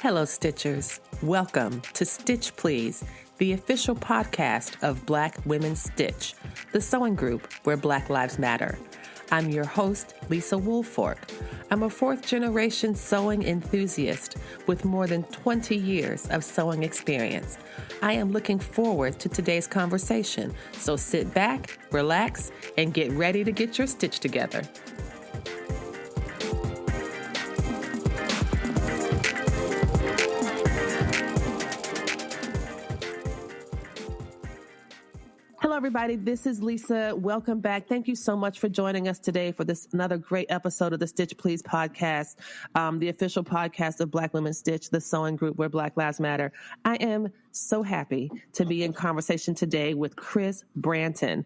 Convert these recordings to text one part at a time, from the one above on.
Hello, Stitchers. Welcome to Stitch Please, the official podcast of Black Women Stitch, the sewing group where Black Lives Matter. I'm your host, Lisa Woolford. I'm a fourth-generation sewing enthusiast with more than 20 years of sewing experience. I am looking forward to today's conversation, so sit back, relax, and get ready to get your stitch together. Hello, everybody. This is Lisa. Welcome back. Thank you so much for joining us today for this another great episode of the Stitch Please podcast, the official podcast of Black Women Stitch, the sewing group where Black Lives Matter. I am so happy to be in conversation today with Kris Branton,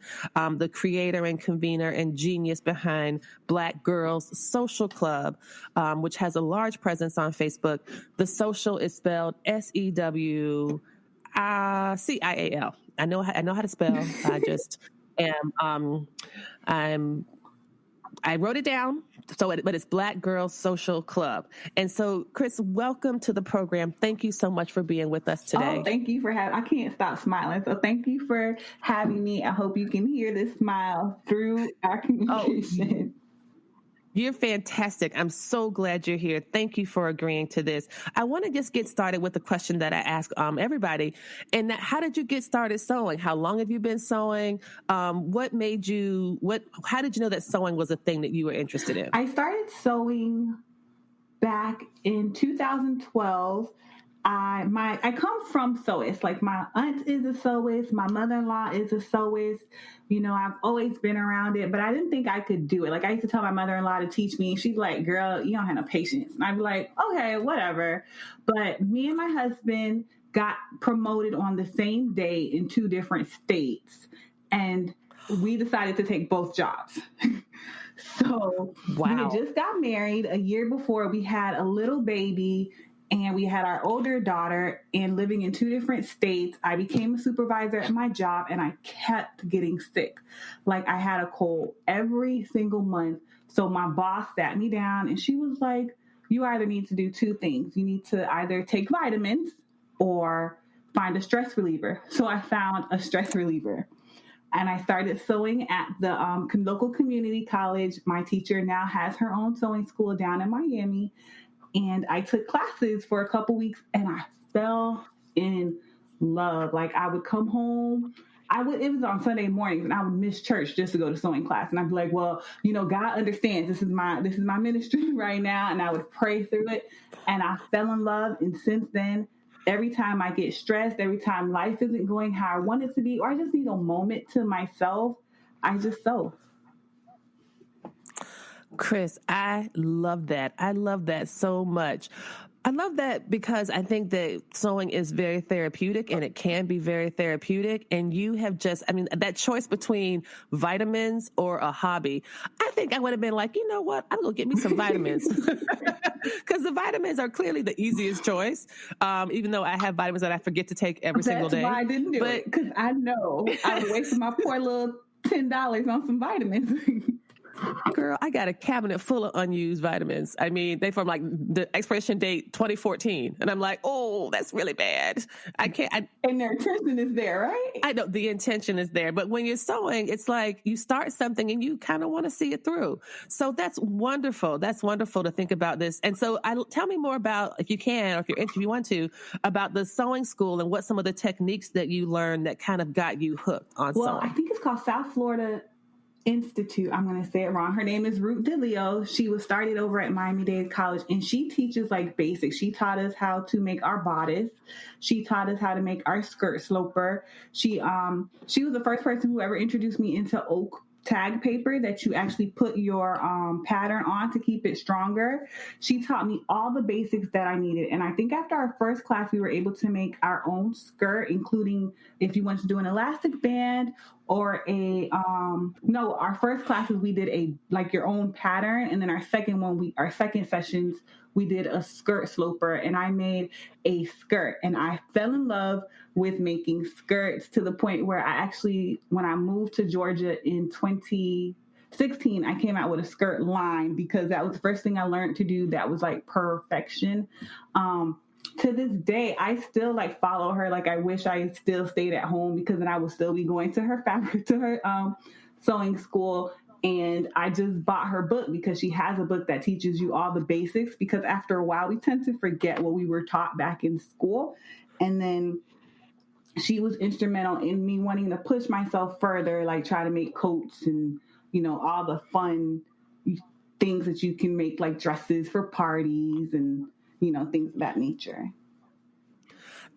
the creator and convener and genius behind Black Girls Sewcial Club, which has a large presence on Facebook. The Sewcial is spelled Sewcial. I know how to spell. I just am. I wrote it down. But it's Black Girls Sewcial Club. And so, Kris, welcome to the program. Thank you so much for being with us today. Oh, thank you for having. I can't stop smiling. So thank you for having me. I hope you can hear this smile through our communication. You're fantastic. I'm so glad you're here. Thank you for agreeing to this. I want to just get started with the question that I ask everybody. And how did you get started sewing? How long have you been sewing? How did you know that sewing was a thing that you were interested in? I started sewing back in 2012. I come from sewists. Like, my aunt is a sewist, my mother-in-law is a sewist. You know, I've always been around it, but I didn't think I could do it. Like, I used to tell my mother-in-law to teach me, and she's like, "Girl, you don't have no patience." And I'd be like, "Okay, whatever." But me and my husband got promoted on the same day in two different states, and we decided to take both jobs. So We had just got married a year before. We had a little baby, and we had our older daughter, and living in two different states, I became a supervisor at my job, and I kept getting sick. Like, I had a cold every single month. So my boss sat me down, and she was like, "You either need to do two things. You need to either take vitamins or find a stress reliever." So I found a stress reliever, and I started sewing at the local community college. My teacher now has her own sewing school down in Miami. And I took classes for a couple weeks, and I fell in love. Like, I would come home. It was on Sunday mornings, and I would miss church just to go to sewing class. And I'd be like, "Well, you know, God understands. This is my ministry right now." And I would pray through it, and I fell in love. And since then, every time I get stressed, every time life isn't going how I want it to be, or I just need a moment to myself, I just sew. Kris, I love that. I love that so much. I love that because I think that sewing is very therapeutic, and it can be very therapeutic. And you have that choice between vitamins or a hobby. I think I would have been like, you know what? I'm going to get me some vitamins, because the vitamins are clearly the easiest choice. Even though I have vitamins that I forget to take every single day. That's why I didn't do it, because I know I would waste my poor little $10 on some vitamins. Girl, I got a cabinet full of unused vitamins. I mean, they from like the expiration date 2014. And I'm like, oh, that's really bad. I can't. And their intention is there, right? I know the intention is there. But when you're sewing, it's like you start something and you kind of want to see it through. So that's wonderful. That's wonderful to think about this. And so tell me more about, if you can, or if you want to, about the sewing school and what some of the techniques that you learned that kind of got you hooked on sewing. Well, I think it's called South Florida Institute. I'm going to say it wrong. Her name is Rucht D'Oleo. She was started over at Miami-Dade College, and she teaches like basics. She taught us how to make our bodice. She taught us how to make our skirt sloper. She was the first person who ever introduced me into oak tag paper that you actually put your pattern on to keep it stronger. She taught me all the basics that I needed. And I think after our first class, we were able to make our own skirt, including if you wanted to do an elastic band or our first classes, we did your own pattern. And then our second sessions, we did a skirt sloper, and I made a skirt, and I fell in love with making skirts to the point where when I moved to Georgia in 2016, I came out with a skirt line because that was the first thing I learned to do that was like perfection. to this day, I still like follow her. Like I wish I still stayed at home because then I would still be going to her sewing school. And I just bought her book because she has a book that teaches you all the basics, because after a while we tend to forget what we were taught back in school. And then she was instrumental in me wanting to push myself further, like try to make coats and, all the fun things that you can make, like dresses for parties and, things of that nature.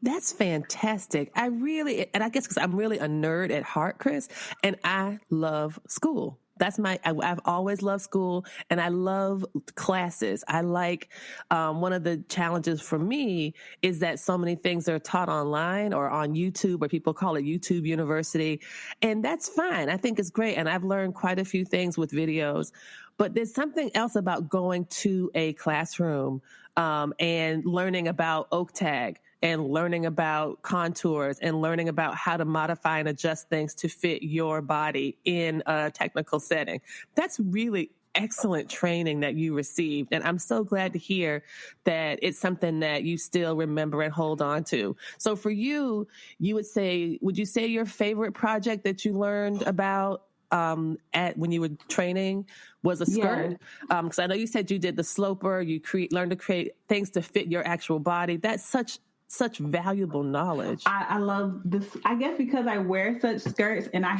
That's fantastic. I guess because I'm really a nerd at heart, Kris, and I love school. I've always loved school, and I love classes. I like, one of the challenges for me is that so many things are taught online or on YouTube, or people call it YouTube University. And that's fine. I think it's great. And I've learned quite a few things with videos, but there's something else about going to a classroom, and learning about oak tag, and learning about contours, and learning about how to modify and adjust things to fit your body in a technical setting. That's really excellent training that you received. And I'm so glad to hear that it's something that you still remember and hold on to. So for you, would you say your favorite project that you learned about when you were training was a skirt? Because I know you said you did the sloper, you learned to create things to fit your actual body. That's such valuable knowledge. I love this, I guess because I wear such skirts, and I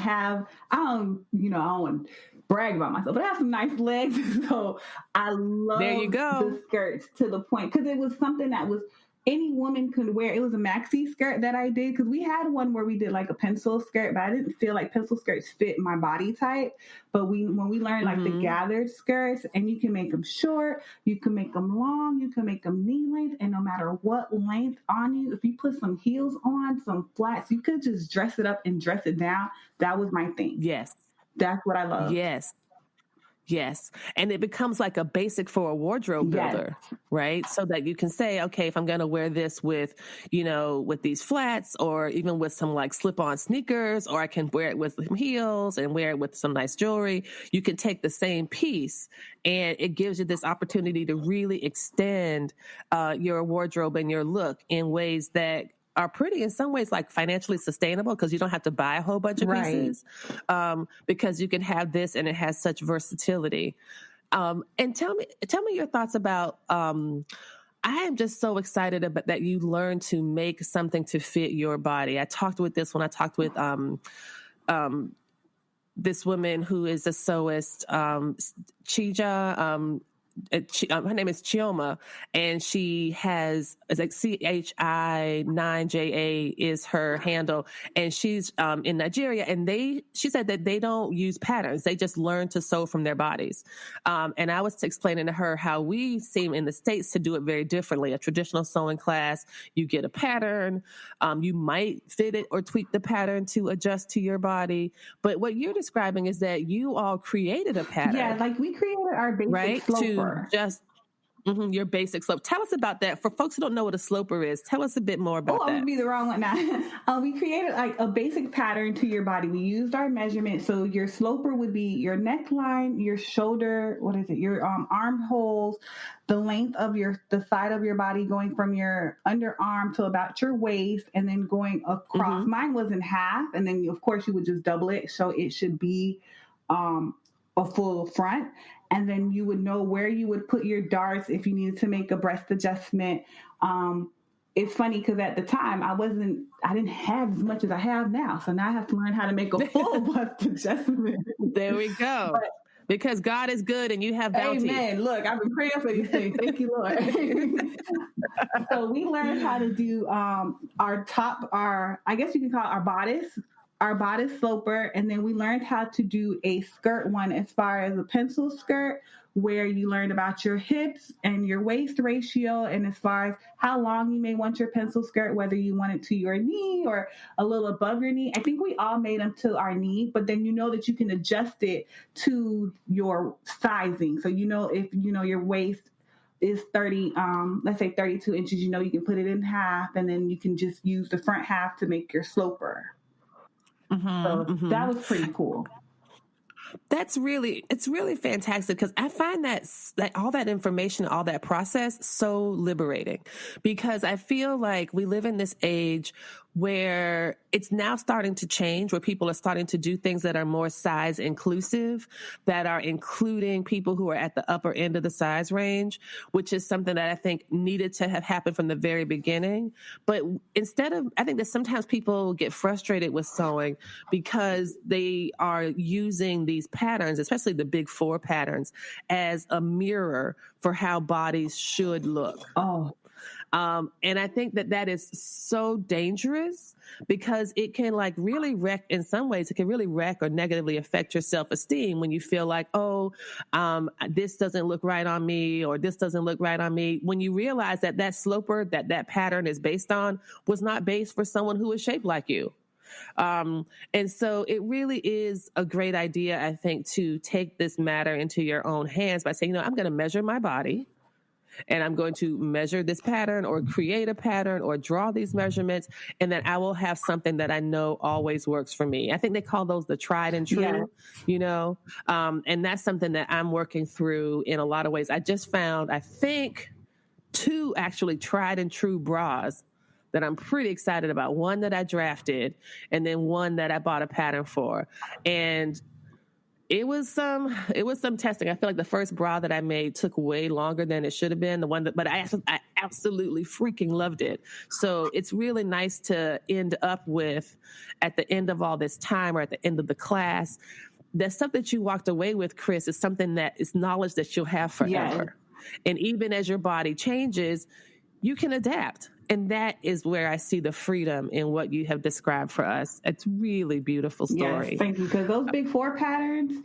don't want to brag about myself, but I have some nice legs. So I love the skirts to the point, because it was something that was any woman could wear. It was a maxi skirt that I did, because we had one where we did like a pencil skirt, but I didn't feel like pencil skirts fit my body type. But when we learned like the gathered skirts, and you can make them short, you can make them long, you can make them knee length, and no matter what length on you, if you put some heels on, some flats, you could just dress it up and dress it down. That was my thing. Yes. That's what I love. Yes. And it becomes like a basic for a wardrobe builder, right? So that you can say, okay, if I'm going to wear this with, with these flats, or even with some like slip-on sneakers, or I can wear it with some heels and wear it with some nice jewelry, you can take the same piece, and it gives you this opportunity to really extend your wardrobe and your look in ways that are pretty, in some ways, like financially sustainable, because you don't have to buy a whole bunch of pieces, because you can have this, and it has such versatility. And tell me your thoughts about, I am just so excited about that you learned to make something to fit your body. I talked with this woman who is a sewist, Chija, her name is Chioma, and she has, it's like CHI9JA is her handle, and she's in Nigeria, and she said that they don't use patterns, they just learn to sew from their bodies. And I was explaining to her how we seem in the States to do it very differently. A traditional sewing class, you get a pattern, you might fit it or tweak the pattern to adjust to your body, but what you're describing is that you all created a pattern. Yeah, like we created our basic sloper. Your basic slope. Tell us about that. For folks who don't know what a sloper is, tell us a bit more about that. I would be the wrong one now. We created like a basic pattern to your body. We used our measurements. So your sloper would be your neckline, your shoulder, your armholes, the length of the side of your body going from your underarm to about your waist, and then going across. Mine was in half, and then of course you would just double it. So it should be a full front. And then you would know where you would put your darts if you needed to make a breast adjustment. It's funny because at the time I didn't have as much as I have now. So now I have to learn how to make a full breast adjustment. There we go. Because God is good and you have bounty. Amen. Look, I've been praying for these things. Thank you, Lord. So we learned how to do I guess you can call it our bodice sloper, and then we learned how to do a skirt one as far as a pencil skirt, where you learned about your hips and your waist ratio, and as far as how long you may want your pencil skirt, whether you want it to your knee or a little above your knee. I think we all made them to our knee, but then you know that you can adjust it to your sizing. So if your waist is 30, let's say 32 inches, you can put it in half, and then you can just use the front half to make your sloper. So that was pretty cool. It's really fantastic because I find that all that information, all that process so liberating, because I feel like we live in this age where it's now starting to change, where people are starting to do things that are more size inclusive, that are including people who are at the upper end of the size range, which is something that I think needed to have happened from the very beginning. But I think that sometimes people get frustrated with sewing because they are using these patterns, especially the big four patterns, as a mirror for how bodies should look. And I think that is so dangerous because it can really wreck, in some ways, it can really wreck or negatively affect your self-esteem when you feel like, this doesn't look right on me, or this doesn't look right on me. When you realize that sloper, that pattern is based on, was not based for someone who is shaped like you. And so it really is a great idea, I think, to take this matter into your own hands by saying, I'm going to measure my body. And I'm going to measure this pattern or create a pattern or draw these measurements, and then I will have something that I know always works for me. I think they call those the tried and true, and that's something that I'm working through in a lot of ways. I just found, I think, 2 actually tried and true bras that I'm pretty excited about. One that I drafted, and then one that I bought a pattern for. And it was some testing. I feel like the first bra that I made took way longer than it should have been. But I absolutely freaking loved it. So it's really nice to end up with, at the end of all this time or at the end of the class, the stuff that you walked away with, Kris, is something that is knowledge that you'll have forever. Yeah. And even as your body changes, you can adapt. And that is where I see the freedom in what you have described for us. It's really beautiful story. Yes, thank you. Because those big four patterns,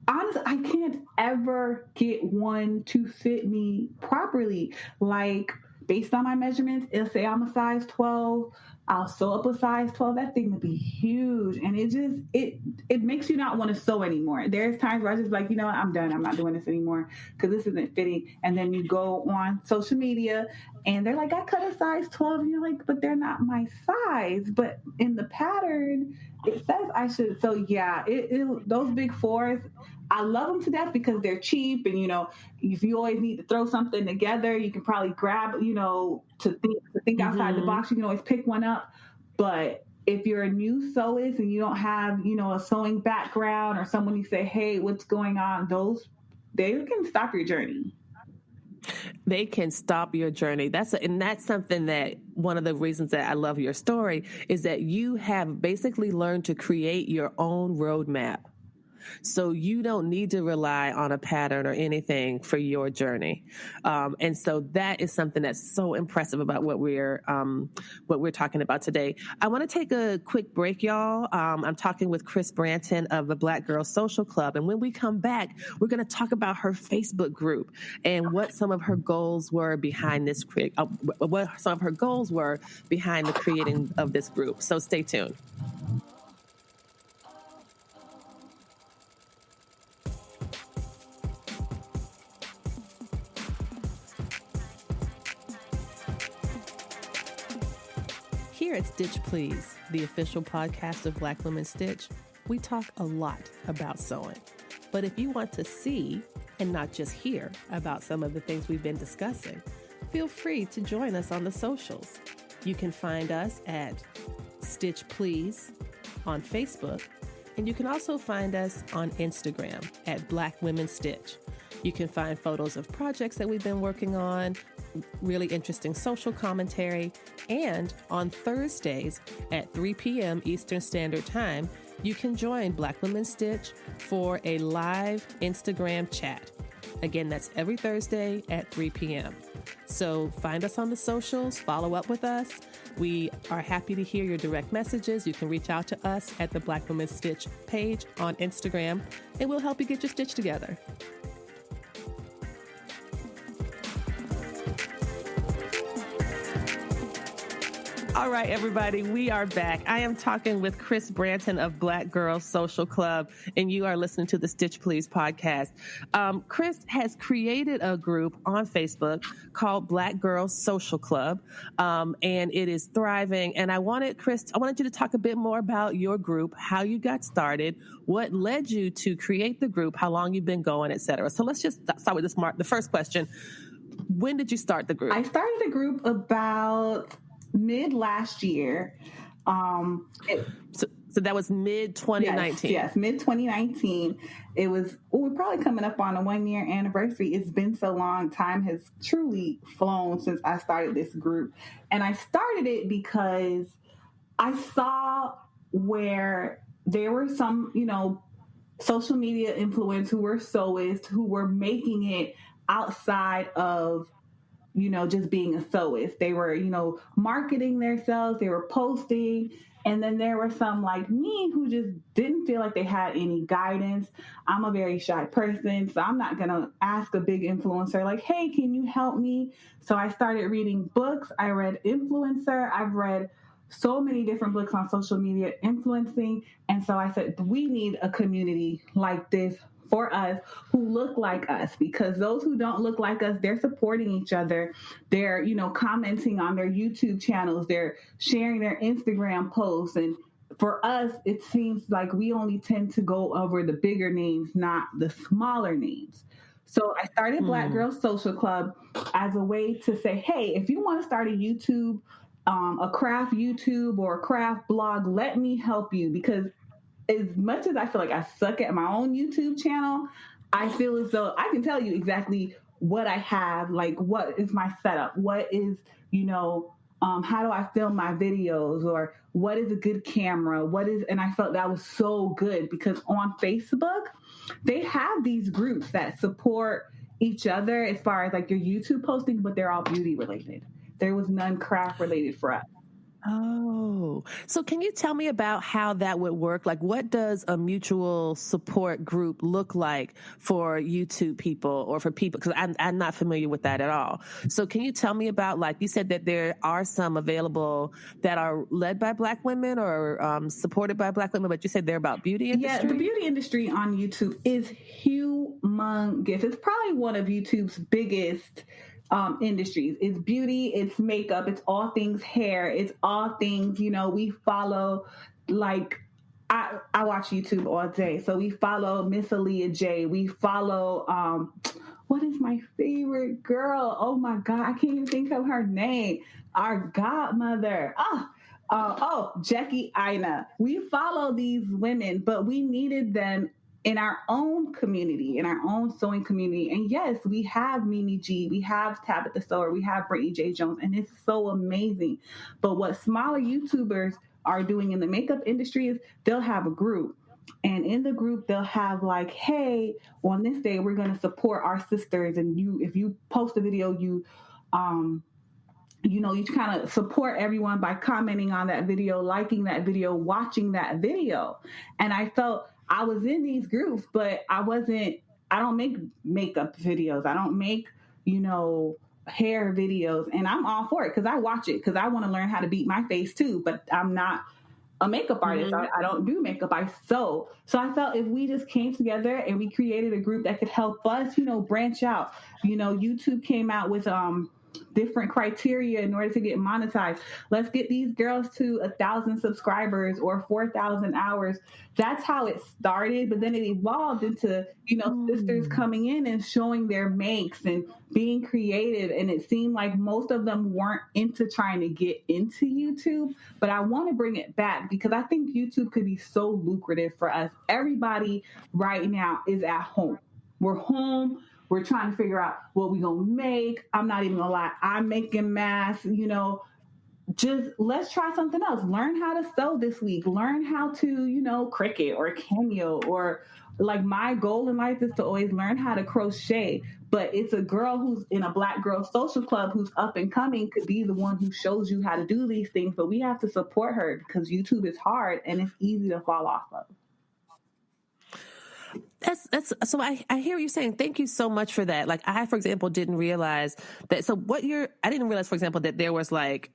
honestly, I can't ever get one to fit me properly. Like, based on my measurements, it'll say I'm a size 12. I'll sew up a size 12. That thing would be huge. And it makes you not want to sew anymore. There's times where I just like, what, I'm done. I'm not doing this anymore because this isn't fitting. And then you go on social media and they're like, I cut a size 12. And you're like, but they're not my size. But in the pattern, it says I should. So yeah, those big fours, I love them to death because they're cheap. And, if you always need to throw something together, you can probably grab, to think outside the box, you can always pick one up. But if you're a new sewist and you don't have, a sewing background or someone you say, hey, what's going on? They can stop your journey. They can stop your journey. That's something that one of the reasons that I love your story is that you have basically learned to create your own roadmap. So you don't need to rely on a pattern or anything for your journey. And so that is something that's so impressive about what we're talking about today. I want to take a quick break, y'all. I'm talking with Kris Branton of the Black Girl Social Club. And when we come back, we're going to talk about her Facebook group and what some of her goals were behind this, what some of her goals were behind the creating of this group. So stay tuned. Here at Stitch Please, the official podcast of Black Women Stitch, we talk a lot about sewing. But if you want to see and not just hear about some of the things we've been discussing, feel free to join us on the socials. You can find us at Stitch Please on Facebook, and you can also find us on Instagram at Black Women Stitch. You can find photos of projects that we've been working on, really interesting social commentary, and on Thursdays at 3 p.m. Eastern Standard Time, you can join Black Women Stitch for a live Instagram chat. Again, that's every Thursday at 3 p.m. So find us on the socials, follow up with us. We are happy to hear your direct messages. You can reach out to us at the Black Women Stitch page on Instagram, and we'll help you get your stitch together. All right, everybody, we are back. I am talking with Kris Branton of Black Girls Social Club, and you are listening to the Stitch Please podcast. Kris has created a group on Facebook called Black Girls Social Club, and it is thriving. And I wanted you to talk a bit more about your group, how you got started, what led you to create the group, how long you've been going, et cetera. So let's just start with the first question. When did you start the group? I started the group about mid last year. So that was mid 2019. Yes, mid 2019. We're probably coming up on a 1 year anniversary. It's been so long. Time has truly flown since I started this group. And I started it because I saw where there were some, social media influencers who were sewists who were making it outside of just being a sewist. They were, marketing themselves, they were posting. And then there were some like me who just didn't feel like they had any guidance. I'm a very shy person, so I'm not going to ask a big influencer like, hey, can you help me? So I started reading books. I read Influencer. I've read so many different books on social media influencing. And so I said, we need a community like this for us who look like us, because those who don't look like us, they're supporting each other. They're, commenting on their YouTube channels. They're sharing their Instagram posts. And for us, it seems like we only tend to go over the bigger names, not the smaller names. So I started Black Girls Social Club as a way to say, hey, if you want to start a YouTube, a craft YouTube or a craft blog, let me help you. Because as much as I feel like I suck at my own YouTube channel, I feel as though I can tell you exactly what I have, like what is my setup, what is, how do I film my videos, or what is a good camera, and I felt that was so good because on Facebook, they have these groups that support each other as far as like your YouTube posting, but they're all beauty related. There was none craft related for us. Oh, so can you tell me about how that would work? Like, what does a mutual support group look like for YouTube people or for people? Because I'm not familiar with that at all. So can you tell me about, like, you said that there are some available that are led by Black women or supported by Black women, but you said they're about beauty industry? Yeah, the beauty industry on YouTube is humongous. It's probably one of YouTube's biggest industries. It's beauty, it's makeup, it's all things hair, it's all things, we follow, like, I watch YouTube all day. So we follow Miss Aaliyah J. We follow, what is my favorite girl? Oh my God, I can't even think of her name. Our godmother. Jackie Aina. We follow these women, but we needed them in our own community, in our own sewing community. And yes, we have Mimi G, we have Tabitha Sewer, we have Brittany J. Jones, and it's so amazing. But what smaller YouTubers are doing in the makeup industry is they'll have a group. And in the group, they'll have like, hey, on this day, we're going to support our sisters. And if you post a video, you kind of support everyone by commenting on that video, liking that video, watching that video. And I felt I was in these groups, but I don't make makeup videos. I don't make, hair videos. And I'm all for it because I watch it because I want to learn how to beat my face too. But I'm not a makeup artist. Mm-hmm. I don't do makeup. I sew. So I felt if we just came together and we created a group that could help us, branch out. YouTube came out with different criteria in order to get monetized. Let's get these girls to 1,000 subscribers or 4,000 hours. That's how it started, but then it evolved into, sisters coming in and showing their makes and being creative. And it seemed like most of them weren't into trying to get into YouTube, but I want to bring it back because I think YouTube could be so lucrative for us. Everybody right now is at home. We're home. We're trying to figure out what we're going to make. I'm not even going to lie. I'm making masks, just let's try something else. Learn how to sew this week. Learn how to, Cricut or Cameo, or like my goal in life is to always learn how to crochet. But it's a girl who's in a Black Girl Social Club who's up and coming could be the one who shows you how to do these things. But we have to support her because YouTube is hard and it's easy to fall off of. That's so I hear you saying. Thank you so much for that. Like I, for example, didn't realize that. So I didn't realize, for example, that there was like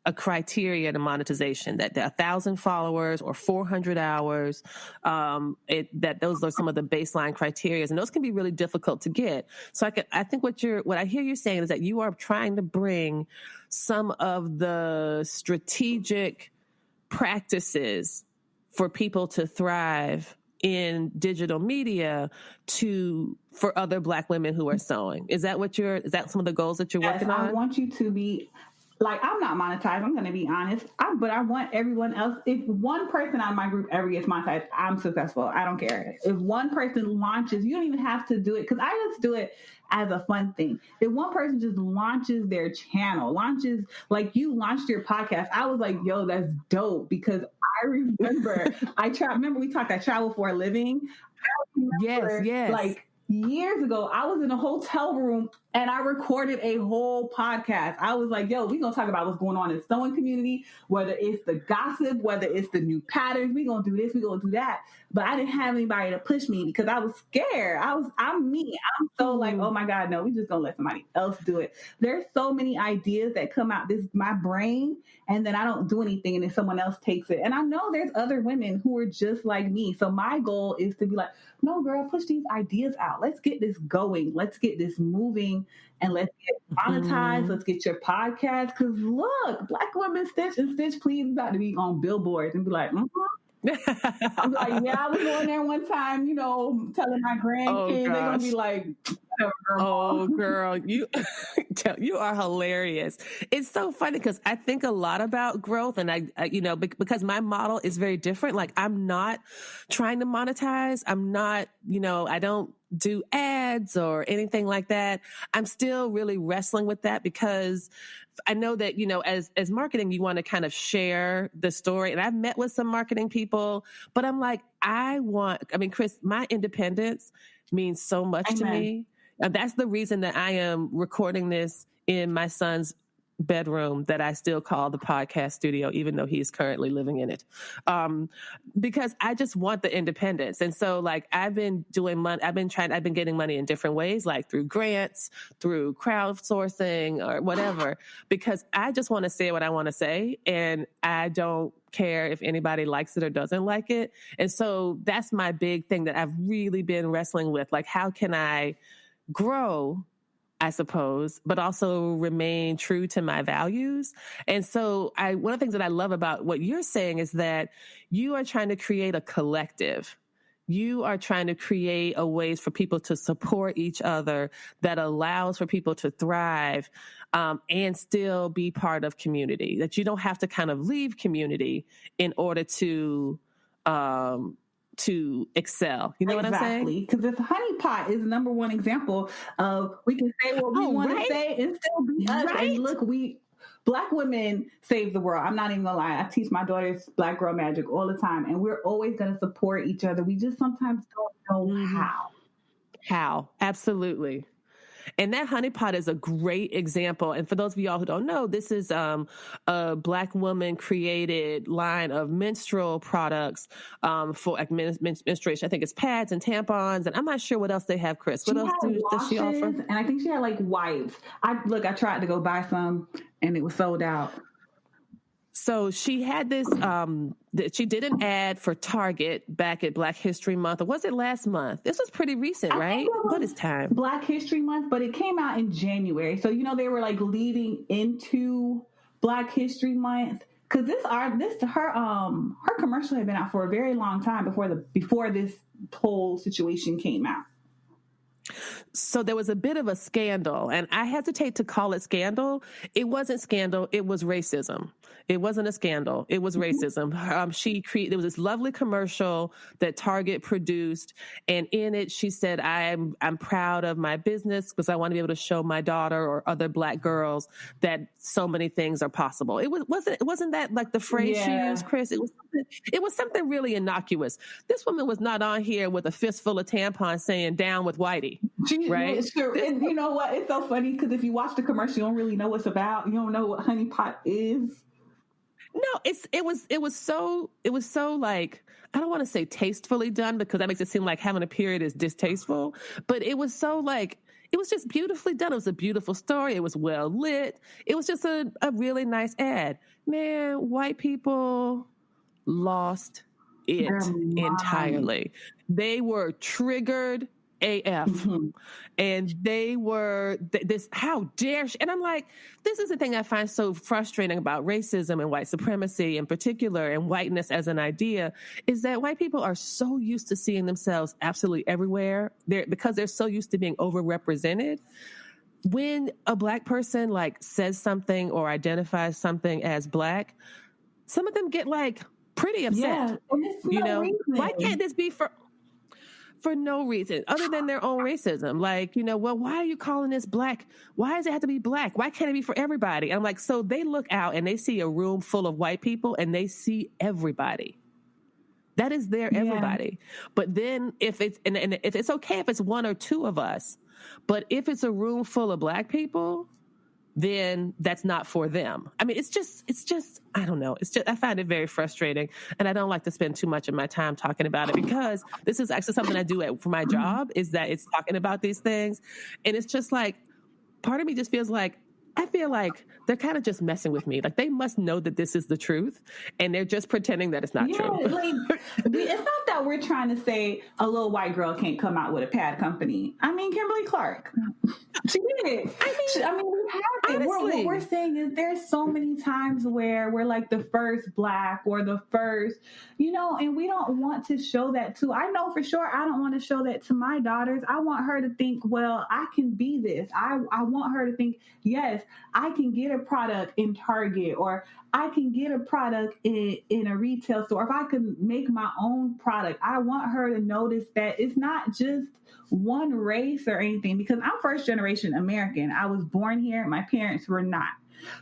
a criteria to monetization, that 1,000 followers or 400 hours, that those are some of the baseline criteria, and those can be really difficult to get. So I think what I hear you saying is that you are trying to bring some of the strategic practices for people to thrive in digital media for other Black women who are sewing. Is that some of the goals that you're working on? I want you to be like, I'm not monetized. I'm going to be honest. But I want everyone else. If one person out of my group ever gets monetized, I'm successful. I don't care. If one person launches, you don't even have to do it, because I just do it as a fun thing. If one person just launches their channel, like you launched your podcast, I was like, yo, that's dope, because I remember remember we talked, I travel for a living. Yes. Like years ago, I was in a hotel room and I recorded a whole podcast. I was like, yo, we're going to talk about what's going on in the sewing community, whether it's the gossip, whether it's the new patterns. We're going to do this, we're going to do that. But I didn't have anybody to push me because I was scared. I'm me. I'm so like, oh my God, no, we just going to let somebody else do it. There's so many ideas that come out my brain, and then I don't do anything, and then someone else takes it. And I know there's other women who are just like me. So my goal is to be like, no, girl, push these ideas out. Let's get this going. Let's get this moving, and let's get monetized. Mm-hmm. Let's get your podcast. Because look, Black Women Stitch and Stitch Please about to be on billboards and be like, I'm like, yeah, I was going there one time, telling my grandkids, they're going to be like, girl, you are hilarious. It's so funny because I think a lot about growth, and I because my model is very different. Like, I'm not trying to monetize. I'm not, I don't do ads or anything like that. I'm still really wrestling with that, because I know that, as marketing, you want to kind of share the story. And I've met with some marketing people, but I'm like, Kris, my independence means so much to me. And that's the reason that I am recording this in my son's bedroom that I still call the podcast studio, even though he's currently living in it. Because I just want the independence. And so like, I've been getting money in different ways, like through grants, through crowdsourcing or whatever, because I just want to say what I want to say. And I don't care if anybody likes it or doesn't like it. And so that's my big thing that I've really been wrestling with. Like, how can I grow, I suppose, but also remain true to my values? And so one of the things that I love about what you're saying is that you are trying to create a collective. You are trying to create a ways for people to support each other that allows for people to thrive, and still be part of community, that you don't have to kind of leave community in order to excel. You know what I'm saying? Exactly. Because this honeypot is the number one example of, we can say what we want to say and still be us. Right? And look, Black women save the world. I'm not even gonna lie. I teach my daughters Black Girl Magic all the time, and we're always gonna support each other. We just sometimes don't know how. How? Absolutely. And that honeypot is a great example. And for those of y'all who don't know, this is a Black woman created line of menstrual products for like menstruation. I think it's pads and tampons, and I'm not sure what else they have, Kris. What else does she offer? And I think she had like wipes. I tried to go buy some, and it was sold out. So she had this, she did an ad for Target back at Black History Month. Or was it last month? This was pretty recent, right? What is time? Black History Month, but it came out in January. So, they were like leading into Black History Month. Cause her commercial had been out for a very long time before this whole situation came out. So there was a bit of a scandal, and I hesitate to call it scandal. It wasn't scandal. It was racism. It wasn't a scandal. It was racism. There was this lovely commercial that Target produced, and in it she said, I'm proud of my business because I want to be able to show my daughter or other Black girls that so many things are possible. It wasn't that like the phrase she used, Kris? It was something really innocuous. This woman was not on here with a fistful of tampons saying down with Whitey. Right? Sure. And you know what? It's so funny because if you watch the commercial, you don't really know what it's about. You don't know what honeypot is. No, it was so like, I don't want to say tastefully done because that makes it seem like having a period is distasteful, but it was so like, It was just beautifully done. It was a beautiful story. It was well lit. It was just a really nice ad. Man, white people lost it entirely. They were triggered AF. And they were this, how dare she? And I'm like, this is the thing I find so frustrating about racism and white supremacy in particular, and whiteness as an idea, is that white people are so used to seeing themselves absolutely everywhere because they're so used to being overrepresented. When a Black person like says something or identifies something as Black, some of them get like pretty upset. Yeah, and it's no reason. Why can't this be for no reason other than their own racism? Like, well, why are you calling this Black? Why does it have to be Black? Why can't it be for everybody? I'm like, so they look out and they see a room full of white people and they see everybody. That is their everybody. But then if it's, and if it's okay if it's one or two of us, but if it's a room full of Black people, then that's not for them. I mean, it's just, I don't know. I find it very frustrating, and I don't like to spend too much of my time talking about it, because this is actually something I do for my job, is that it's talking about these things. And it's just like, part of me just feels like, I feel like they're kind of just messing with me. Like, they must know that this is the truth, and they're just pretending that it's not true. Like, it's not that we're trying to say a little white girl can't come out with a pad company. I mean, Kimberly Clark, she did. I mean, we have it. What we're saying is there's so many times where we're like the first Black or the first, and we don't want to show that too. I know for sure I don't want to show that to my daughters. I want her to think, well, I can be this. I want her to think, yes, I can get a product in Target, or I can get a product in a retail store. If I can make my own product, I want her to notice that it's not just one race or anything, because I'm first generation American. I was born here. My parents were not.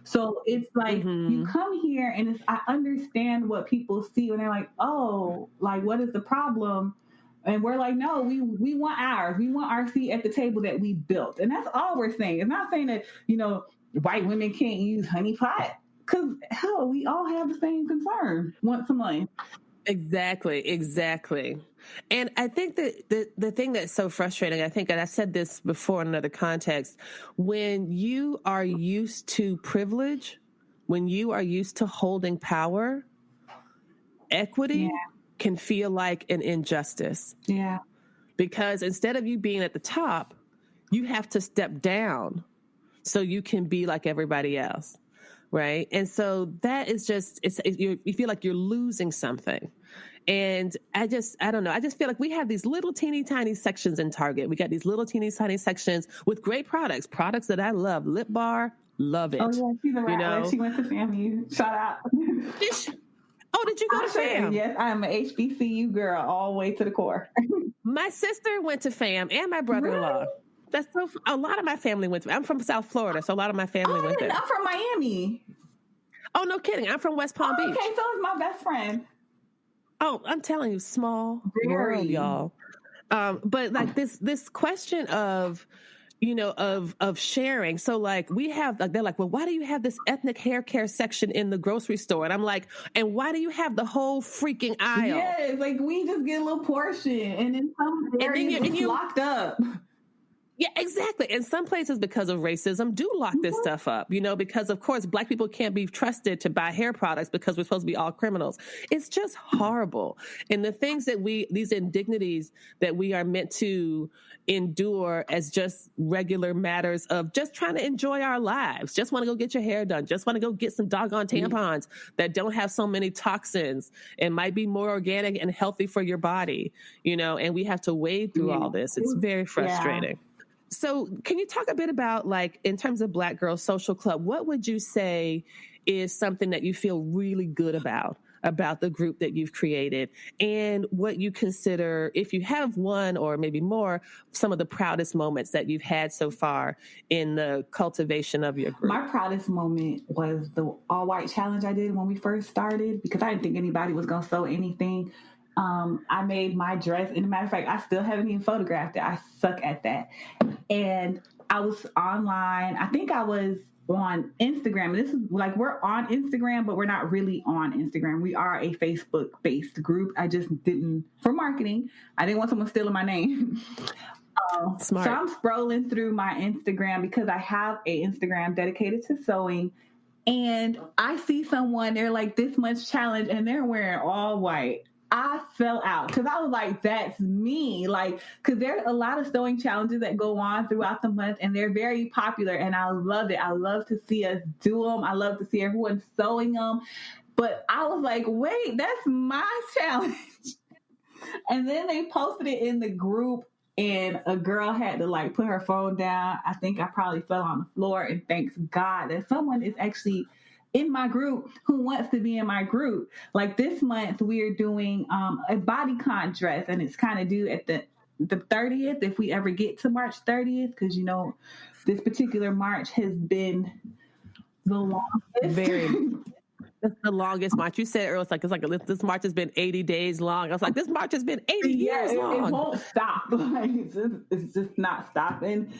So it's like, you come here and I understand what people see when they're like, oh, like, what is the problem? And we're like, no, we want ours. We want our seat at the table that we built. And that's all we're saying. It's not saying that, white women can't use honey pot, because hell, we all have the same concern once a month. Exactly. And I think that the thing that's so frustrating, I think, and I said this before in another context, when you are used to privilege, when you are used to holding power, equity can feel like an injustice. Yeah. Because instead of you being at the top, you have to step down so you can be like everybody else. Right. And so that is just, you feel like you're losing something. And I don't know. I just feel like we have these little teeny tiny sections in Target. We got these little teeny tiny sections with great products that I love. Lip Bar, love it. Oh, yeah, she's a rat. She went to FAMU. Shout out. Oh, did you go to FAM? Yes, I am an HBCU girl all the way to the core. My sister went to FAM, and my brother-in-law. Really? That's a lot of my family went to. I'm from South Florida, so a lot of my family went there. I'm from Miami. Oh, no kidding. I'm from West Palm Beach. Okay, so is my best friend. Oh, I'm telling you, small world, y'all. But like this question of, of sharing. So like we have, like, they're like, well, why do you have this ethnic hair care section in the grocery store? And I'm like, and why do you have the whole freaking aisle? Yeah, like we just get a little portion, and in some areas it's locked up. Yeah, exactly. And some places, because of racism, do lock this stuff up, because, of course, Black people can't be trusted to buy hair products because we're supposed to be all criminals. It's just horrible. And the things that these indignities that we are meant to endure as just regular matters of just trying to enjoy our lives, just want to go get your hair done, just want to go get some doggone tampons that don't have so many toxins and might be more organic and healthy for your body, and we have to wade through all this. It's very frustrating. Yeah. So can you talk a bit about, like, in terms of Black Girls Social Club, what would you say is something that you feel really good about the group that you've created, and what you consider, if you have one or maybe more, some of the proudest moments that you've had so far in the cultivation of your group? My proudest moment was the all-white challenge I did when we first started, because I didn't think anybody was going to sew anything. I made my dress. And as a matter of fact, I still haven't even photographed it. I suck at that. And I was online. I think I was on Instagram. And this is like, we're on Instagram, but we're not really on Instagram. We are a Facebook-based group. I just didn't, for marketing, I didn't want someone stealing my name. Smart. So I'm scrolling through my Instagram because I have a Instagram dedicated to sewing. And I see someone, they're like this much challenge and they're wearing all white. I fell out because I was like, that's me. Like, because there's a lot of sewing challenges that go on throughout the month and they're very popular and I love it. I love to see us do them. I love to see everyone sewing them. But I was like, wait, that's my challenge. And then they posted it in the group and a girl had to like put her phone down. I think I probably fell on the floor, and thanks God that someone is actually in my group who wants to be in my group. Like this month we're doing a bodycon dress and it's kind of due at the 30th if we ever get to March 30th, because you know this particular March has been the longest. That's the longest march. You said earlier, it's like this march has been 80 days long. I was like, this march has been 80 years long. It won't stop. Like it's just not stopping.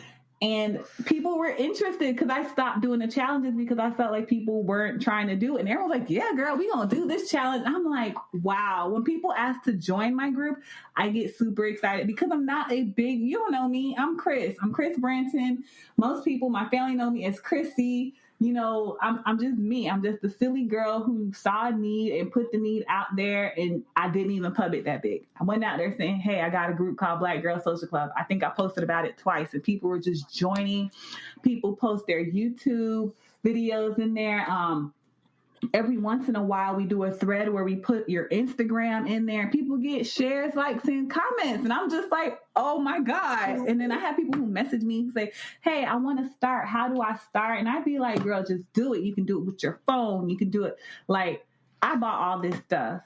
And people were interested because I stopped doing the challenges because I felt like people weren't trying to do it. And everyone was like, yeah, girl, we gonna do this challenge. I'm like, wow. When people ask to join my group, I get super excited because I'm not a big, you don't know me. I'm Kris. I'm Kris Branton. Most people, my family know me as Chrissy. You know, I'm just me. I'm just the silly girl who saw a need and put the need out there, and I didn't even pub it that big. I went out there saying, hey, I got a group called Black Girl Social Club. I think I posted about it twice, and people were just joining. People post their YouTube videos in there. Every once in a while, we do a thread where we put your Instagram in there and people get shares, likes, and comments. And I'm just like, oh my God. And then I have people who message me and say, hey, I want to start. How do I start? And I'd be like, girl, just do it. You can do it with your phone. You can do it. Like, I bought all this stuff.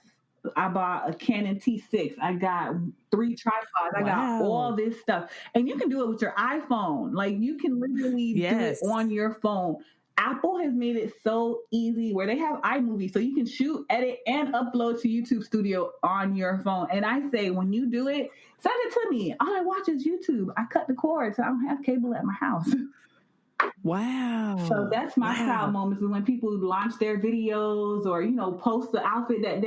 I bought a Canon T6. I got 3 tripods. I got all this stuff. And you can do it with your iPhone. Like, you can literally do it on your phone. Apple has made it so easy where they have iMovie, so you can shoot, edit, and upload to YouTube Studio on your phone. And I say, when you do it, send it to me. All I watch is YouTube. I cut the cord, so I don't have cable at my house. Wow. So that's my proud moments is when people launch their videos or, you know, post the outfit that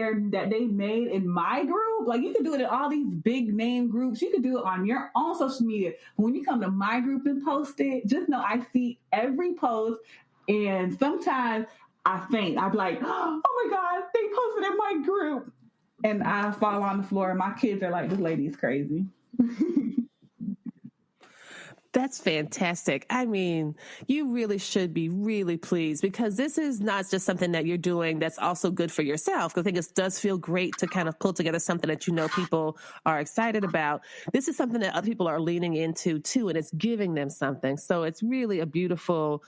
they made in my group. Like, you can do it in all these big name groups. You can do it on your own social media. When you come to my group and post it, just know I see every post. And sometimes I faint. I'm like, oh my God, they posted in my group. And I fall on the floor and my kids are like, this lady is crazy. That's fantastic. I mean, you really should be really pleased because this is not just something that you're doing that's also good for yourself. I think it does feel great to kind of pull together something that you know people are excited about. This is something that other people are leaning into too, and it's giving them something. So it's really a beautiful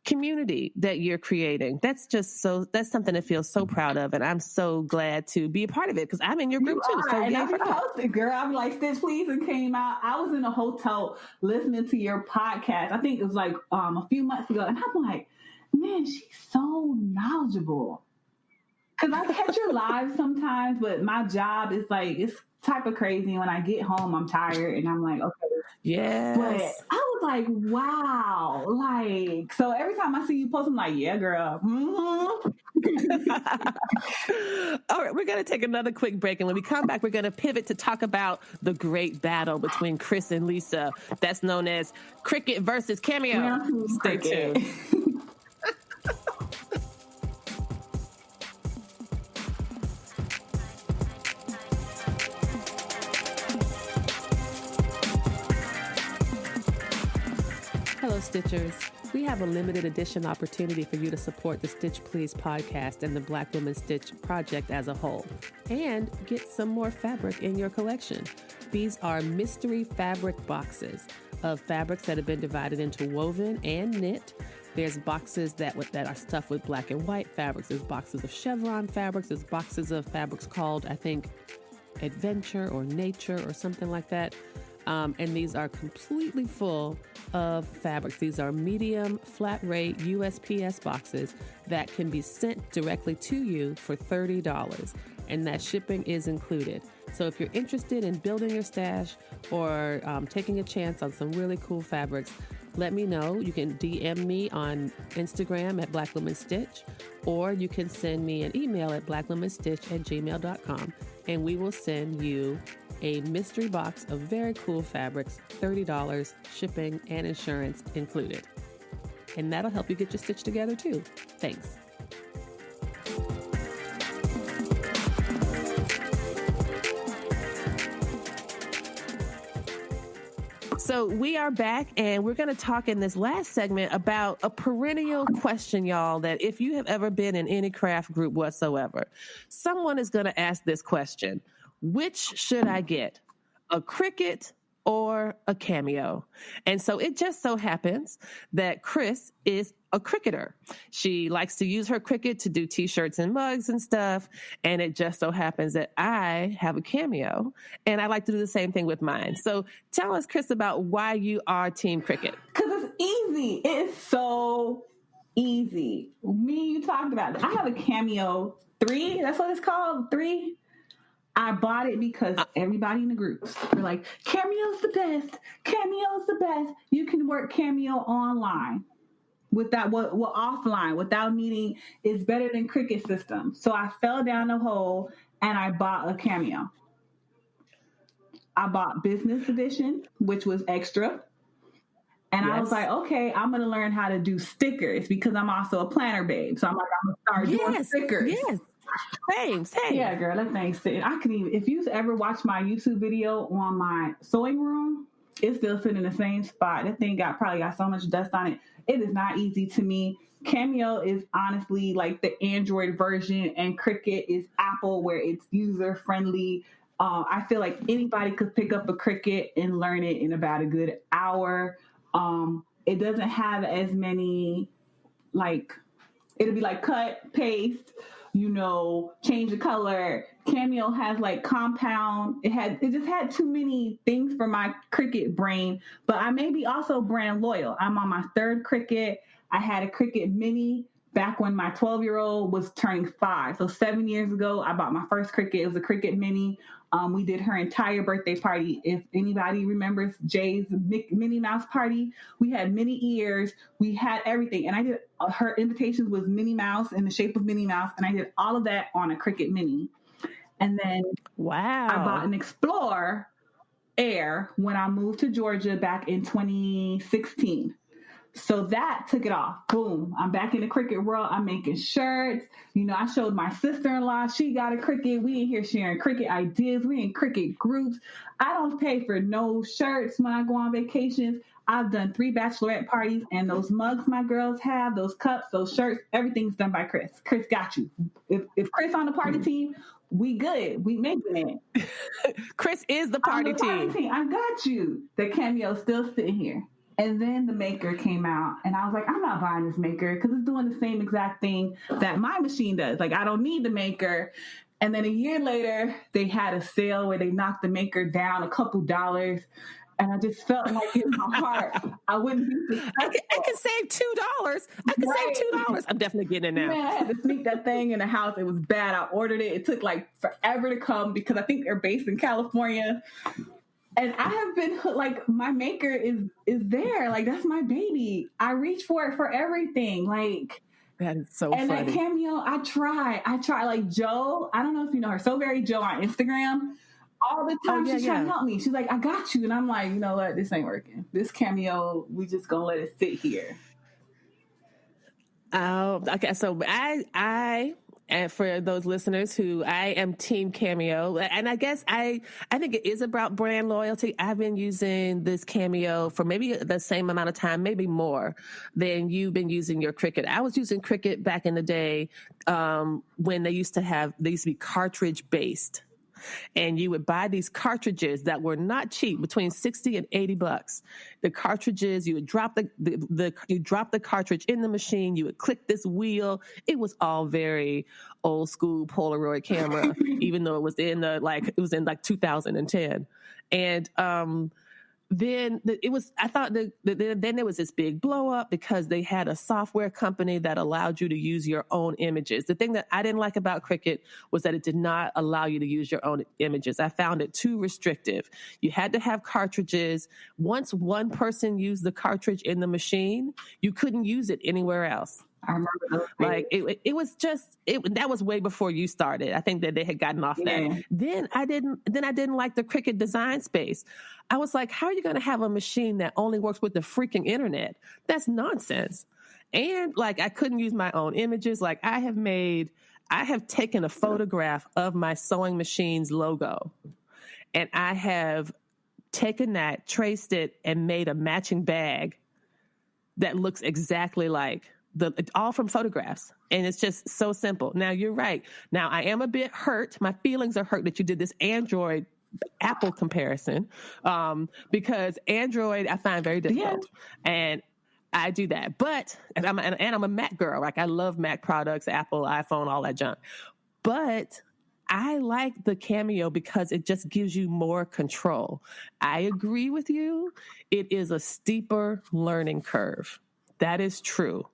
community that you're creating. That's something to feel so proud of. And I'm so glad to be a part of it because I'm in your group too. So and I posted, girl. I'm like, Stitch Please, and came out. I was in a hotel listening to your podcast. I think it was like a few months ago. And I'm like, man, she's so knowledgeable. Because I catch your live sometimes, but my job is like, it's type of crazy. When I get home, I'm tired and I'm like, okay. Yes. But I was like, wow. Like, so every time I see you post, I'm like, yeah, girl. Mm-hmm. All right, we're going to take another quick break. And when we come back, we're going to pivot to talk about the great battle between Kris and Lisa. That's known as Cricket versus Cameo. Stay tuned. Hello, Stitchers. We have a limited edition opportunity for you to support the Stitch Please podcast and the Black Women Stitch project as a whole, and get some more fabric in your collection. These are mystery fabric boxes of fabrics that have been divided into woven and knit. There's boxes that are stuffed with black and white fabrics. There's boxes of chevron fabrics. There's boxes of fabrics called, I think, Adventure or Nature or something like that. And these are completely full of fabrics. These are medium flat rate USPS boxes that can be sent directly to you for $30, and that shipping is included. So if you're interested in building your stash or taking a chance on some really cool fabrics, let me know. You can DM me on Instagram at Black Women Stitch, or you can send me an email at blackwomenstitch@gmail.com, and we will send you a mystery box of very cool fabrics, $30, shipping and insurance included. And that'll help you get your stitch together too. Thanks. So we are back, and we're going to talk in this last segment about a perennial question, y'all, that if you have ever been in any craft group whatsoever, someone is going to ask this question: which should I get, a Cricut or a Cameo? And so it just so happens that Kris is a Cricketer. She likes to use her Cricut to do t-shirts and mugs and stuff. And it just so happens that I have a Cameo, and I like to do the same thing with mine. So tell us, Kris, about why you are Team Cricut. Because it's easy. It's so easy. Me and you talked about it. I have a Cameo 3. That's what it's called, 3. I bought it because everybody in the groups were like, Cameo's the best. Cameo's the best. You can work Cameo online without offline without needing. It's better than Cricut system. So I fell down the hole and I bought a Cameo. I bought business edition, which was extra. And yes. I was like, okay, I'm going to learn how to do stickers because I'm also a planner babe. So I'm like, I'm going to start doing stickers. Yes. Same. Yeah, girl, that thing's sitting. I can even, if you've ever watched my YouTube video on my sewing room, it's still sitting in the same spot. That thing probably got so much dust on it. It is not easy to me. Cameo is honestly like the Android version, and Cricut is Apple, where it's user friendly. I feel like anybody could pick up a Cricut and learn it in about a good hour. It doesn't have as many, it'll be like cut, paste, change the color. Cameo has like compound. It just had too many things for my Cricut brain, but I may be also brand loyal. I'm on my 3rd Cricut. I had a Cricut Mini back when my 12-year-old was turning 5. So 7 years ago, I bought my first Cricut. It was a Cricut Mini. We did her entire birthday party. If anybody remembers Jay's Minnie Mouse party, we had Minnie ears. We had everything. And I did, her invitations was Minnie Mouse in the shape of Minnie Mouse. And I did all of that on a Cricut Mini. And then I bought an Explorer Air when I moved to Georgia back in 2016. So that took it off. Boom. I'm back in the Cricut world. I'm making shirts. I showed my sister-in-law. She got a Cricut. We in here sharing Cricut ideas. We in Cricut groups. I don't pay for no shirts when I go on vacations. I've done 3 bachelorette parties, and those mugs my girls have, those cups, those shirts, everything's done by Kris. Kris got you. If Kris on the party team, we good. We making it. Kris is the party team. I got you. The Cameo's still sitting here. And then the maker came out, and I was like, I'm not buying this maker because it's doing the same exact thing that my machine does. Like, I don't need the maker. And then a year later, they had a sale where they knocked the maker down a couple dollars. And I just felt like in my heart, I wouldn't be successful. I can save $2. I can save $2. I'm definitely getting it now. Man, I had to sneak that thing in the house. It was bad. I ordered it. It took like forever to come because I think they're based in California. And I have been like, my maker is there. Like, that's my baby. I reach for it for everything. Like, that is so funny. And that Cameo, I try. Like Jo, I don't know if you know her, So Very Jo on Instagram. All the time she's trying to help me. She's like, I got you. And I'm like, you know what? This ain't working. This Cameo, we just gonna let it sit here. Oh, okay. So and for those listeners I am Team Cameo, and I guess I think it is about brand loyalty. I've been using this Cameo for maybe the same amount of time, maybe more than you've been using your Cricut. I was using Cricut back in the day when they used to be cartridge based. And you would buy these cartridges that were not cheap, between $60 and $80. The cartridges, you would drop the cartridge in the machine. You would click this wheel. It was all very old school Polaroid camera, even though it was in 2010. And then then there was this big blow up because they had a software company that allowed you to use your own images. The thing that I didn't like about Cricut was that it did not allow you to use your own images. I found it too restrictive. You had to have cartridges. Once one person used the cartridge in the machine, you couldn't use it anywhere else. I remember those Like it was just that was way before you started. I think that they had gotten off that. Then I didn't like the Cricut design space. I was like, how are you going to have a machine that only works with the freaking internet? That's nonsense. And like I couldn't use my own images. Like I have taken a photograph of my sewing machine's logo, and I have taken that, traced it, and made a matching bag that looks exactly like all from photographs. And it's just so simple. Now you're right. Now I am a bit hurt. My feelings are hurt that you did this Android Apple comparison, because Android I find very difficult. Yeah. And I do that. But I'm a Mac girl. Like I love Mac products, Apple, iPhone, all that junk. But I like the Cameo because it just gives you more control. I agree with you. It is a steeper learning curve. That is true.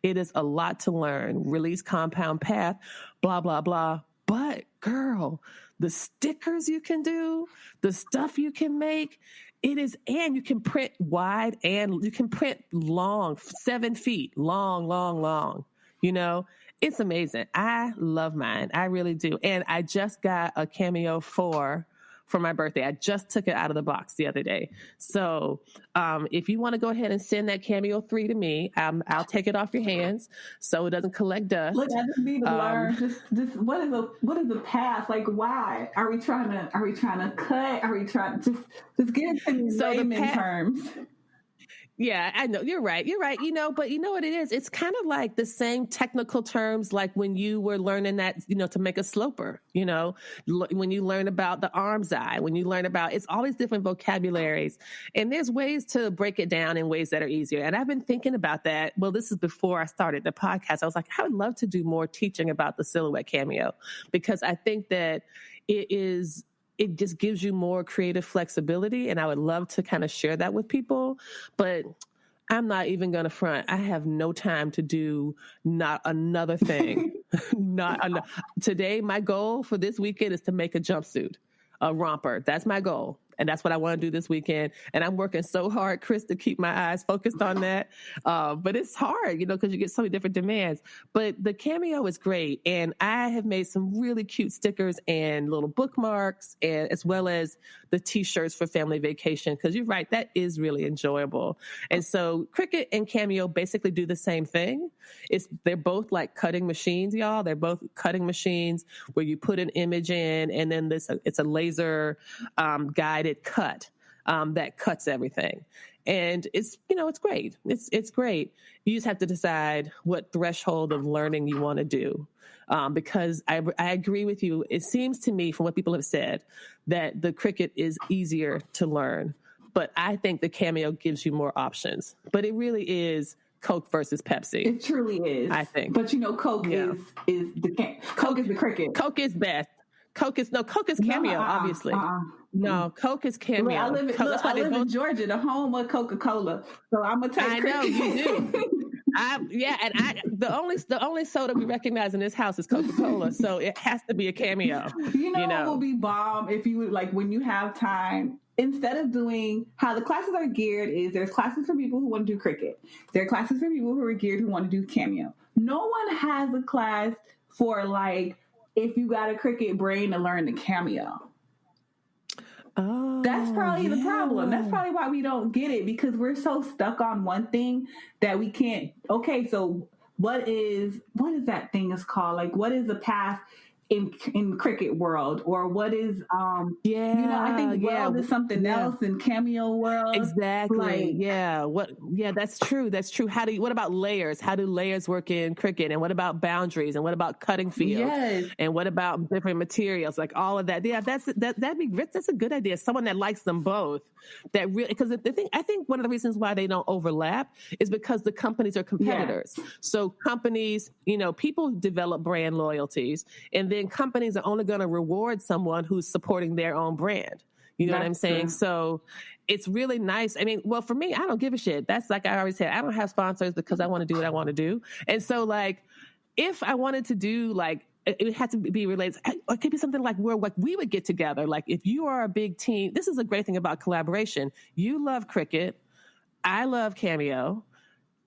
It is a lot to learn. Release compound path, blah, blah, blah. But girl, the stickers you can do, the stuff you can make, and you can print wide and you can print long, 7 feet, long. You know, it's amazing. I love mine. I really do. And I just got a Cameo 4 for my birthday. I just took it out of the box the other day. So if you want to go ahead and send that Cameo 3 to me, I'll take it off your hands so it doesn't collect dust. Look, I just need to learn. Just what is the path? Like, why are we trying to cut? Are we trying to just get into layman terms? Yeah, I know. You're right. You know, but you know what it is? It's kind of like the same technical terms like when you were learning that, you know, to make a sloper, you know, when you learn about the arm's eye, when you learn about, it's always different vocabularies. And there's ways to break it down in ways that are easier. And I've been thinking about that. Well, this is before I started the podcast. I was like, I would love to do more teaching about the Silhouette Cameo, because I think that it just gives you more creative flexibility. And I would love to kind of share that with people, but I'm not even going to front. I have no time to do not another thing. Today, my goal for this weekend is to make a jumpsuit, a romper. That's my goal. And that's what I want to do this weekend. And I'm working so hard, Kris, to keep my eyes focused on that. But it's hard, you know, because you get so many different demands. But the Cameo is great. And I have made some really cute stickers and little bookmarks, and as well as the T-shirts for family vacation. Because you're right, that is really enjoyable. And so Cricut and Cameo basically do the same thing. They're both like cutting machines, y'all. They're both cutting machines where you put an image in, and then it's a laser guided cut that cuts everything. And it's, you know, it's great. It's great. You just have to decide what threshold of learning you want to do. Because I agree with you. It seems to me, from what people have said, that the Cricut is easier to learn. But I think the Cameo gives you more options. But it really is Coke versus Pepsi. It truly is. I think. But you know, Coke is the Cricut. Coke is best. Coke is Cameo, obviously. No, Coke is Cameo. I live in Georgia, the home of Coca-Cola. So I'm gonna take. I know you do. The only soda we recognize in this house is Coca-Cola, so it has to be a Cameo. You know what will be bomb if you would, like, when you have time, instead of doing how the classes are geared, is there's classes for people who want to do Cricut. There are classes for people who are geared who want to do Cameo. No one has a class for, like, if you got a Cricut brain to learn the Cameo. Oh, that's probably the problem. That's probably why we don't get it, because we're so stuck on one thing that we can't. Okay, so what is that thing is called? Like, what is the path in Cricut world, or what is you know, I think world is something else in Cameo world. Exactly. That's true. What about layers? How do layers work in Cricut? And what about boundaries? And what about cutting fields? Yes. And what about different materials? Like all of that. Yeah, that's a good idea. Someone that likes them both. That really, because I think one of the reasons why they don't overlap is because the companies are competitors. Yes. So companies, you know, people develop brand loyalties, and then companies are only going to reward someone who's supporting their own brand. You know what I'm saying? True. So it's really nice. I mean, well, for me, I don't give a shit. That's like I always said, I don't have sponsors because I want to do what I want to do. And so, like, if I wanted to do, like, it had to be related. It could be something like where, like, we would get together. Like, if you are a big team, this is a great thing about collaboration. You love Cricut. I love Cameo.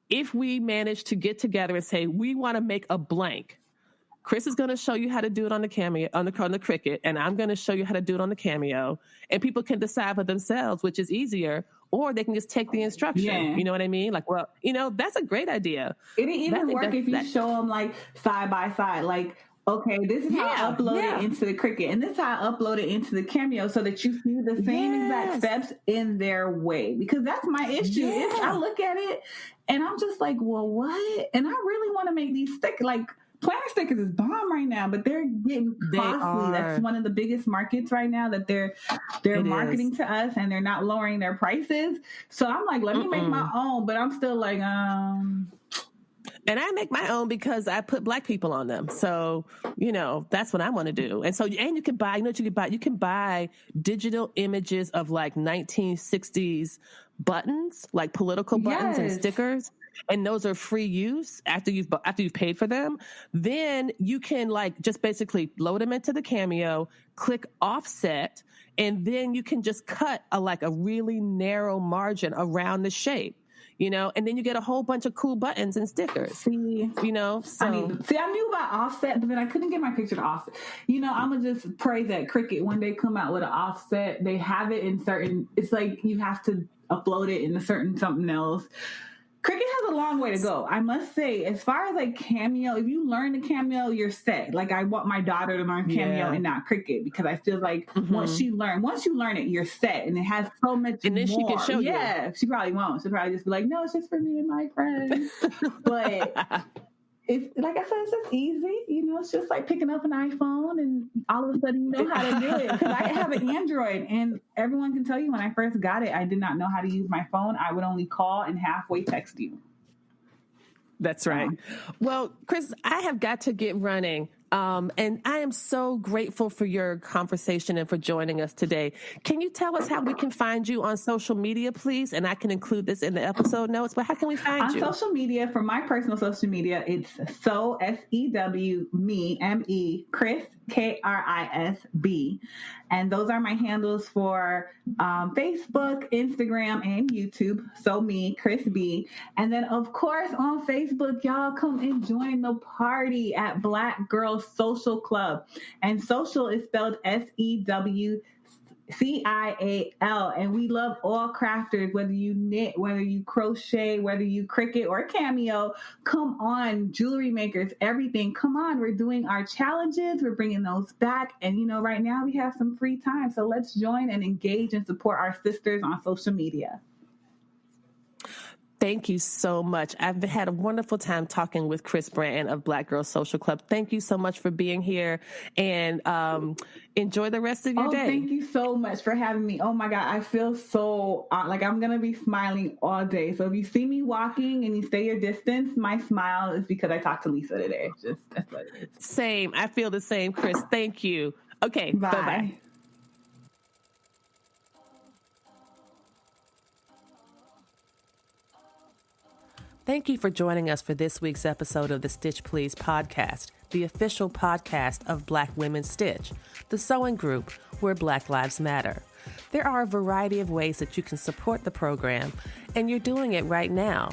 if we manage to get together and say, we want to make a blank, Kris is going to show you how to do it on the Cameo, on the Cricut, and I'm going to show you how to do it on the Cameo, and people can decide for themselves which is easier, or they can just take the instruction. Yeah. You know what I mean? Like, well, that's a great idea. It'd even work if you show them like side by side, like, okay, this is how I upload it into the Cricut, and this is how I upload it into the Cameo, so that you see the same exact steps in their way. Because that's my issue. I look at it and I'm just like, well, what? And I really want to make these stickers. Like, planner stickers is bomb right now, but they're getting costly. That's one of the biggest markets right now that they're marketing to us, and they're not lowering their prices. So I'm like, let me make my own, but I'm still like, And I make my own because I put Black people on them. So, that's what I want to do. And so, and you can buy, you can buy digital images of like 1960s buttons, like political buttons and stickers. And those are free use after you've paid for them. Then you can like just basically load them into the Cameo, click offset, and then you can just cut a really narrow margin around the shape. And then you get a whole bunch of cool buttons and stickers. So. I knew about offset, but then I couldn't get my picture to offset. I'm going to just pray that Cricut, when they come out with an offset, they have it in certain, it's like you have to upload it in a certain something else. Cricut has a long way to go. I must say, as far as like Cameo, if you learn the Cameo, you're set. Like, I want my daughter to learn Cameo and not Cricut, because I feel like once you learn it, you're set, and it has so much and then more. She can show you. Yeah, she probably won't. She'll probably just be like, no, it's just for me and my friends. But it's like I said, it's just easy. It's just like picking up an iPhone, and all of a sudden you know how to do it. Because I have an Android, and everyone can tell you, when I first got it, I did not know how to use my phone. I would only call and halfway text you. That's right. Well, Kris, I have got to get running. And I am so grateful for your conversation and for joining us today. Can you tell us how we can find you on social media, please? And I can include this in the episode notes, but how can we find you? On social media, for my personal social media, it's SEW, me, M-E, Kris, K-R-I-S-B. And those are my handles for Facebook, Instagram, and YouTube. So me, Kris B. And then, of course, on Facebook, y'all come and join the party at Black Girls Social Club. And social is spelled SEWCIAL. And we love all crafters, whether you knit, whether you crochet, whether you Cricut or Cameo. Come on, jewelry makers, everything. Come on, we're doing our challenges. We're bringing those back. And, right now we have some free time. So let's join and engage and support our sisters on social media. Thank you so much. I've had a wonderful time talking with Kris Branton of Black Girls Social Club. Thank you so much for being here, and enjoy the rest of your day. Thank you so much for having me. Oh my God, I feel so like I'm going to be smiling all day. So if you see me walking and you stay your distance, my smile is because I talked to Lisa today. That's what it is. Same. I feel the same, Kris. Thank you. Okay. Bye. Bye-bye. Thank you for joining us for this week's episode of the Stitch Please podcast, the official podcast of Black Women Stitch, the sewing group where Black Lives Matter. There are a variety of ways that you can support the program, and you're doing it right now.